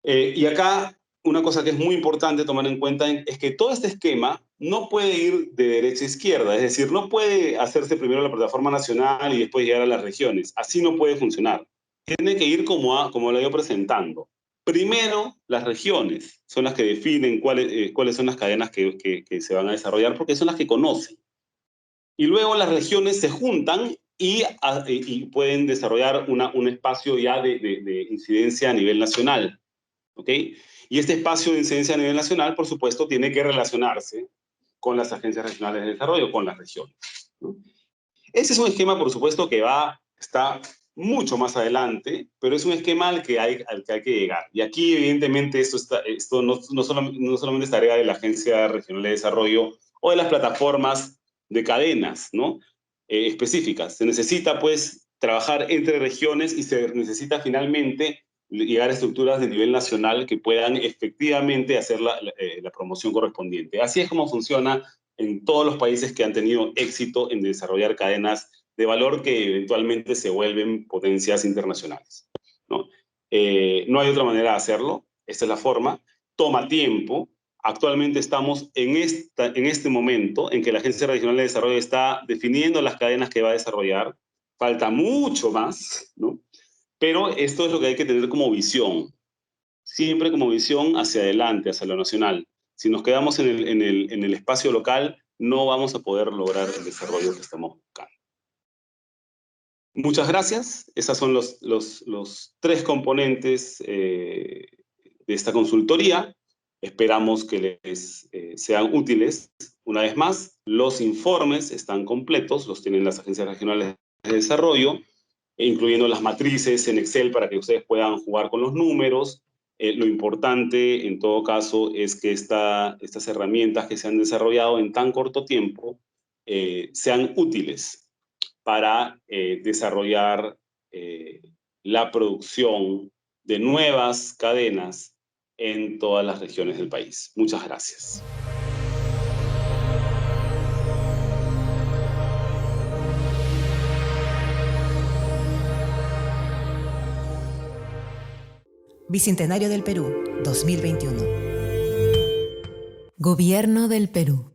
Y acá una cosa que es muy importante tomar en cuenta es que todo este esquema no puede ir de derecha a izquierda, es decir, no puede hacerse primero la plataforma nacional y después llegar a las regiones. Así no puede funcionar. Tiene que ir como lo he ido presentando. Primero, las regiones son las que definen cuáles son las cadenas que se van a desarrollar, porque son las que conocen. Y luego las regiones se juntan y pueden desarrollar un espacio ya de incidencia a nivel nacional. ¿Ok? Y este espacio de incidencia a nivel nacional, por supuesto, tiene que relacionarse con las agencias regionales de desarrollo, con las regiones, ¿no? Ese es un esquema, por supuesto, está mucho más adelante, pero es un esquema al que hay que llegar. Y aquí, evidentemente, esto no solamente es tarea de la Agencia Regional de Desarrollo o de las plataformas de cadenas, ¿no? Específicas. Se necesita, pues, trabajar entre regiones y se necesita finalmente llegar a estructuras de nivel nacional que puedan efectivamente hacer la promoción correspondiente. Así es como funciona en todos los países que han tenido éxito en desarrollar cadenas de valor que eventualmente se vuelven potencias internacionales, ¿no? No hay otra manera de hacerlo, esta es la forma, toma tiempo. Actualmente estamos en este momento en que la Agencia Regional de Desarrollo está definiendo las cadenas que va a desarrollar, falta mucho más, ¿no? Pero esto es lo que hay que tener como visión, siempre como visión hacia adelante, hacia lo nacional. Si nos quedamos en el espacio local, no vamos a poder lograr el desarrollo que estamos buscando. Muchas gracias. Esos son los tres componentes de esta consultoría. Esperamos que les sean útiles. Una vez más, los informes están completos, los tienen las agencias regionales de desarrollo, incluyendo las matrices en Excel para que ustedes puedan jugar con los números. Lo importante, en todo caso, es que estas herramientas que se han desarrollado en tan corto tiempo sean útiles para desarrollar la producción de nuevas cadenas en todas las regiones del país. Muchas gracias. Bicentenario del Perú, 2021. Gobierno del Perú.